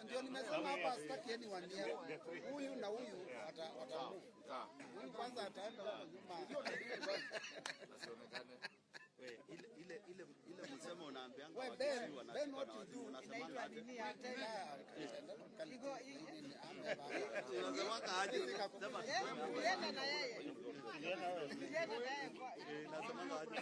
Ndio nimesema hapa sitaki anyone huyu na huyu watamu. Huyu kwanza ataenda nyuma. Ile msemo unaambianga watu inaitwa nini hata unasema aje sema yenda na yeye nasema aje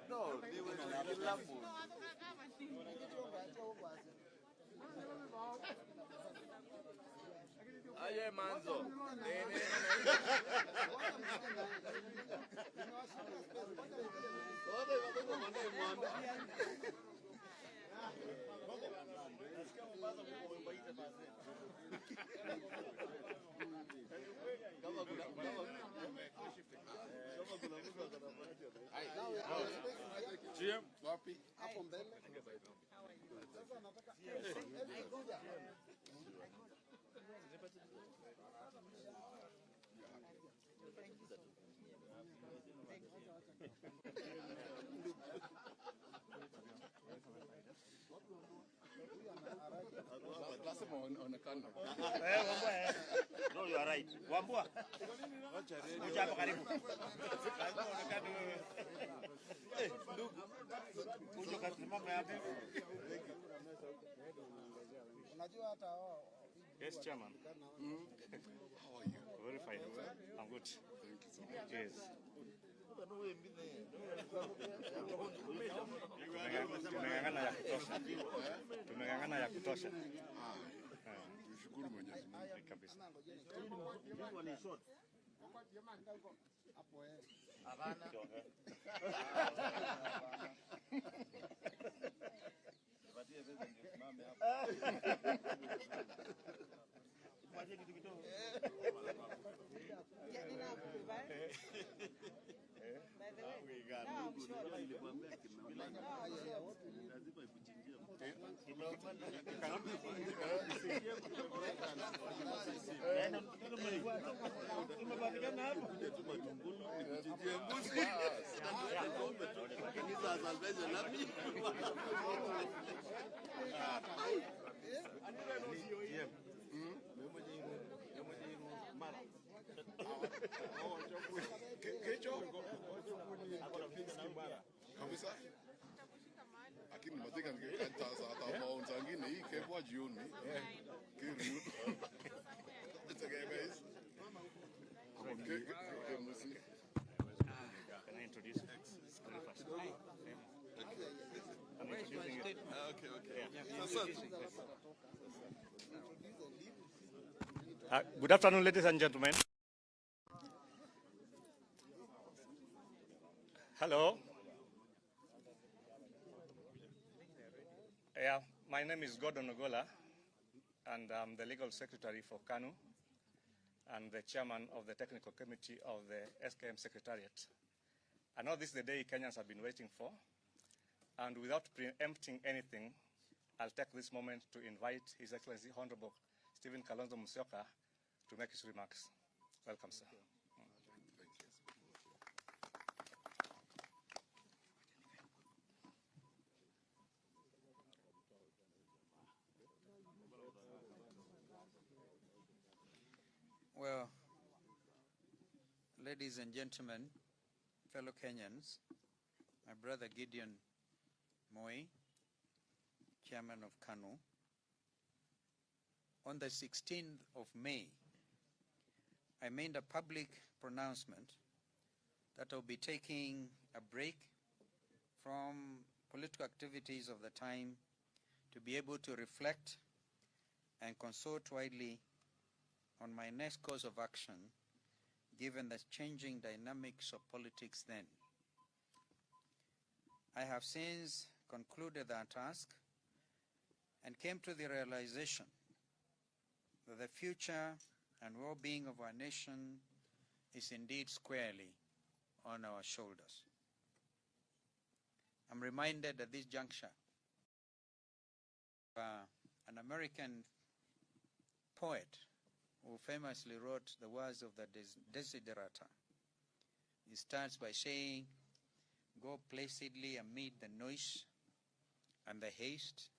no, aye manzo wapi hapo mbele sasa nataka no, you are right. Wambua. Kuja hapa karibu. Lazima uonekane wewe. Ndugu. Kuja kasimama hapa. Unajua hata wao. Yes, Chairman. How are you? Very fine. I'm good. Thank you so much. Yes. Tumengangana ya kutosha. Tushukuru Mwenyezi Mungu kabisa. Hapo eh. Habana. Nipatie pesa ndio simame hapa. Mwaje kitu kidogo. By the way, now I'm sure nilikwambia lazima ikuchinjie. Tumepatikana hapo. Ikuchinjie mbuzi. Lakini sasa pesa lapi. Kabisa. Lakini matika nikikata hata maonza ngine hii kwa jioni. Kiru. It's okay guys. Okay. Can I introduce first? Good afternoon, ladies and gentlemen. Hello. Yeah, my name is Gordon Ogola, and I'm the legal secretary for KANU and the chairman of the technical committee of the SKM Secretariat. I know this is the day Kenyans have been waiting for, and without preempting anything, I'll take this moment to invite His Excellency Honorable Stephen Kalonzo Musyoka to make his remarks. Welcome, sir. Well, ladies and gentlemen, fellow Kenyans, my brother Gideon Moi, chairman of KANU, on the 16th of May, I made a public pronouncement that I'll be taking a break from political activities of the time to be able to reflect and consult widely on my next course of action, given the changing dynamics of politics then. I have since concluded that task and came to the realization that the future and well-being of our nation is indeed squarely on our shoulders. I'm reminded at this juncture of an American poet who famously wrote the words of the Desiderata. He starts by saying, "Go placidly amid the noise and the haste,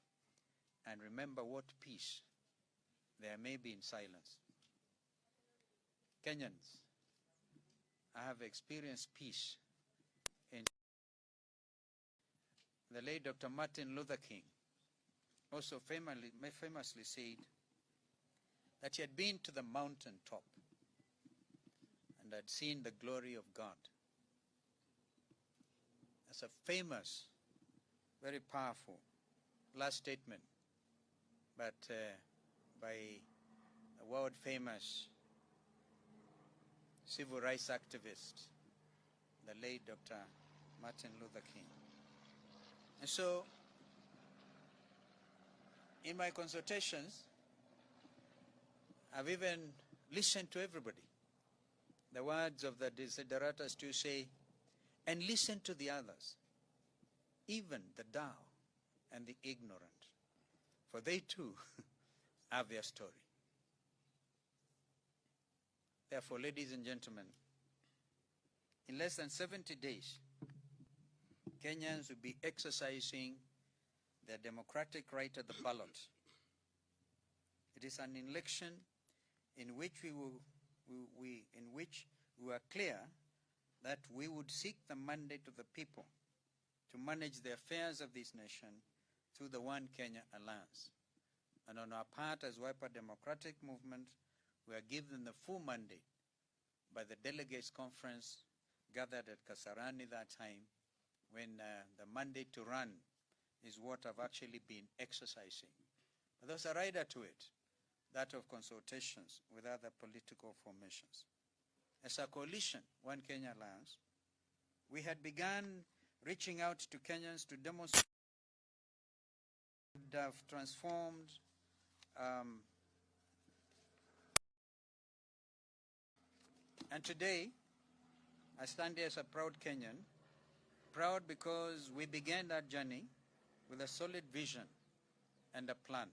and remember what peace there may be in silence." Kenyans, I have experienced peace in the late Dr. Martin Luther King also famously said that he had been to the mountain top and had seen the glory of God. That's a famous, very powerful last statement, but by a world-famous civil rights activist, the late Dr. Martin Luther King. And so, in my consultations, I've even listened to everybody. The words of the Desideratas to say, and listen to the others, even the dull and the ignorant, for they too have their story. Therefore, ladies and gentlemen, in less than 70 days, Kenyans will be exercising their democratic right at the ballot. It is an election in which we are clear that we would seek the mandate of the people to manage the affairs of this nation through the One Kenya Alliance. And on our part as Wiper Democratic Movement, we are given the full mandate by the delegates conference gathered at Kasarani that time, when the mandate to run is what I've actually been exercising. But there's a rider to it, that of consultations with other political formations. As a coalition, One Kenya Alliance, we had begun reaching out to Kenyans to demonstrate would have transformed and today, I stand here as a proud Kenyan, proud because we began that journey with a solid vision and a plan.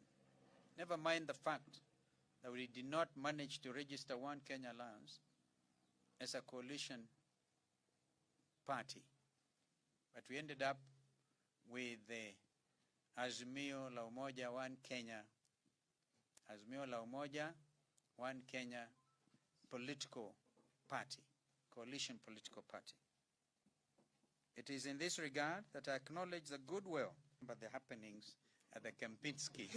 Never mind the fact that we did not manage to register One Kenya Alliance as a coalition party, but we ended up with the Azimio la Umoja-One Kenya, Azimio la Umoja-One Kenya political party, coalition political party. It is in this regard that I acknowledge the goodwill about the happenings at the Kempinski,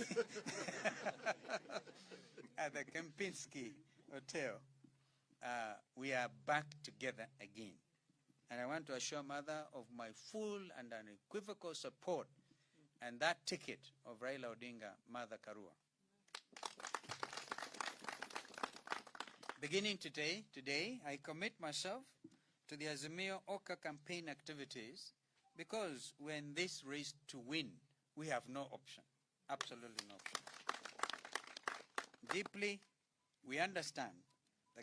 at the Kempinski Hotel. We are back together again. And I want to assure Mother of my full and unequivocal support and that ticket of Raila Odinga, Mother Karua. Beginning today, I commit myself to the Azimio Oka campaign activities because we're in this race to win. We have no option, absolutely no option. Deeply, we understand the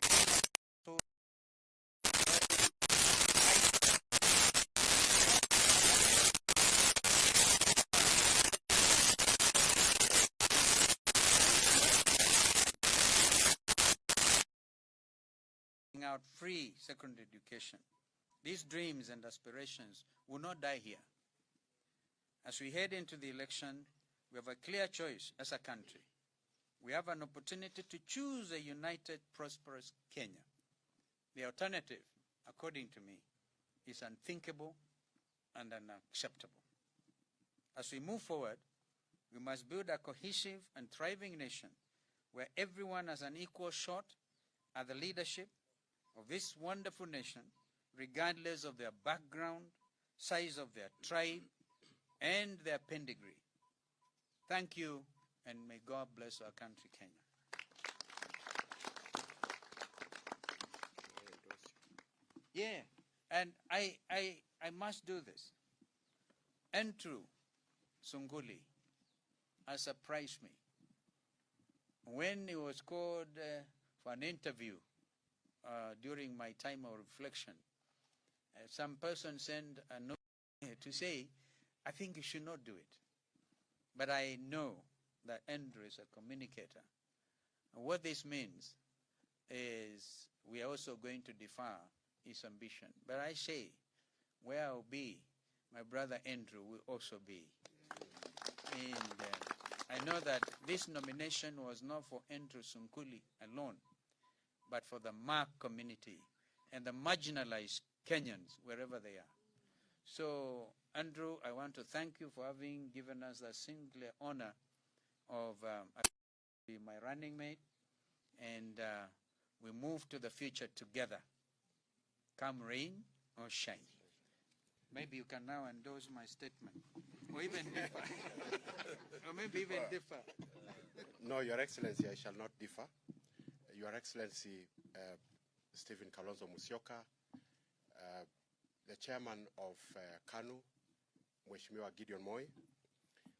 out free secondary education. These dreams and aspirations will not die here. As we head into the election, we have a clear choice as a country. We have an opportunity to choose a united, prosperous Kenya. The alternative, according to me, is unthinkable and unacceptable. As we move forward, we must build a cohesive and thriving nation where everyone has an equal shot at the leadership of this wonderful nation, regardless of their background, size of their tribe, and their pedigree. Thank you and may God bless our country, Kenya. Yeah, and I must do this. Andrew Sunguli has surprised me. When he was called for an interview during my time of reflection, some person sent a note to say, I think you should not do it. But I know that Andrew is a communicator. And what this means is we are also going to defer his ambition. But I say, where I'll be, my brother Andrew will also be. And I know that this nomination was not for Andrew Sunkuli alone, but for the Mark community and the marginalized Kenyans, wherever they are. So, Andrew, I want to thank you for having given us the singular honor of being my running mate, and we move to the future together, come rain or shine. Maybe you can now endorse my statement, or even differ, or maybe even differ. No, Your Excellency, I shall not differ. Your Excellency, Stephen Kalonzo Musyoka, the chairman of KANU, Mheshimiwa Gideon Moi.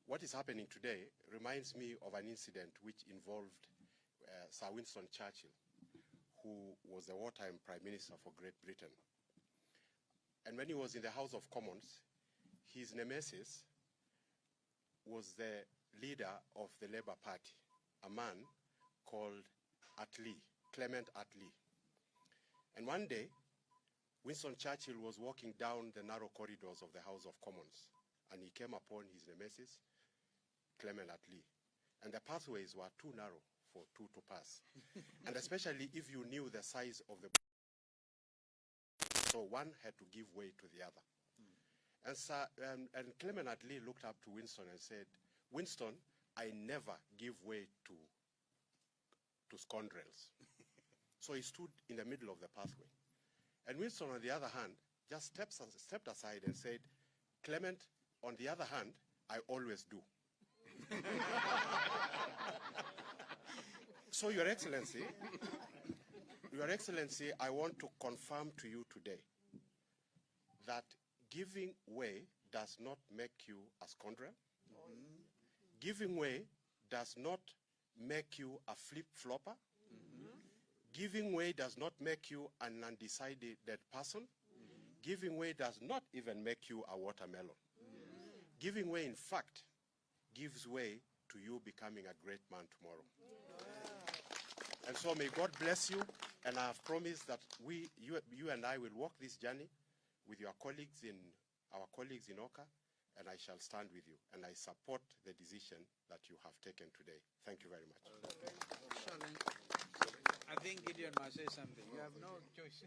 What is happening today reminds me of an incident which involved Sir Winston Churchill, who was the wartime Prime Minister for Great Britain. And when he was in the House of Commons, his nemesis was the leader of the Labour Party, a man called Attlee, Clement Attlee. And one day, Winston Churchill was walking down the narrow corridors of the House of Commons, and he came upon his nemesis, Clement Attlee. And the pathways were too narrow for two to pass. And especially if you knew the size of the... So one had to give way to the other. And Clement Attlee looked up to Winston and said, Winston, I never give way to scoundrels. So he stood in the middle of the pathway. And Winston, on the other hand, just stepped aside and said, Clement, on the other hand, I always do. So, Your Excellency, I want to confirm to you today that giving way does not make you a scoundrel. Giving way does not make you a flip-flopper. Giving way does not make you an undecided person. Giving way does not even make you a watermelon. Giving way, in fact, gives way to you becoming a great man tomorrow. And so may God bless you, and I have promised that you and I will walk this journey with our colleagues in Oka, and I shall stand with you, and I support the decision that you have taken today. Thank you very much. I think Gideon must say something. You have no choice.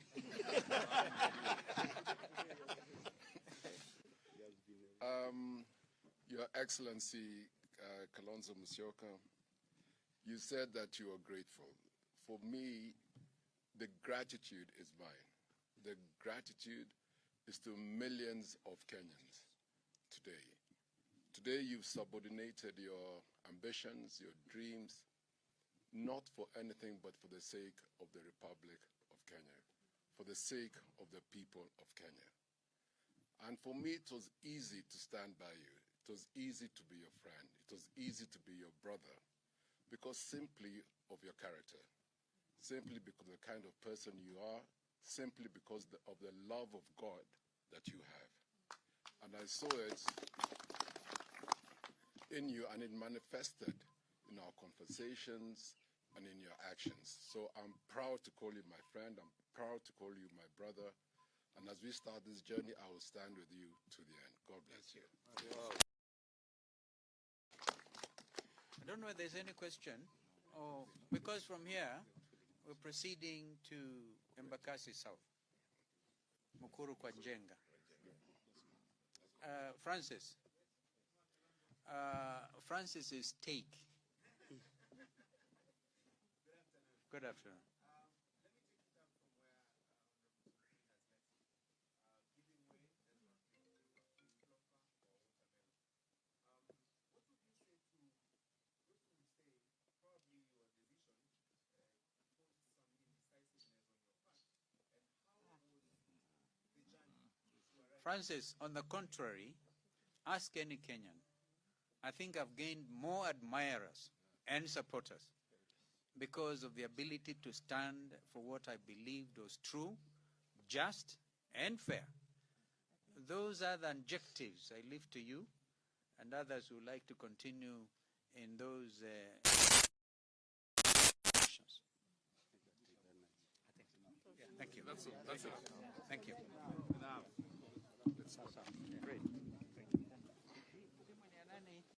Your Excellency, Kalonzo Musyoka, you said that you are grateful. For me, the gratitude is mine. The gratitude is to millions of Kenyans today. Today you've subordinated your ambitions, your dreams, not for anything but for the sake of the Republic of Kenya, for the sake of the people of Kenya. And for me, it was easy to stand by you. It was easy to be your friend. It was easy to be your brother, because simply of your character, simply because of the kind of person you are, simply because of the love of God that you have. And I saw it in you, and it manifested in our conversations and in your actions. So I'm proud to call you my friend. I'm proud to call you my brother. And as we start this journey, I will stand with you to the end. God bless you. I don't know if there's any question, or because from here we're proceeding to Embakasi South, Mukuru kwa Njenga. Francis. Francis is take. Good afternoon. Francis, on the contrary, ask any Kenyan. I think I've gained more admirers and supporters because of the ability to stand for what I believed was true, just, and fair. Those are the adjectives I leave to you and others who like to continue in those actions. Thank you. That's it. Thank you. Great.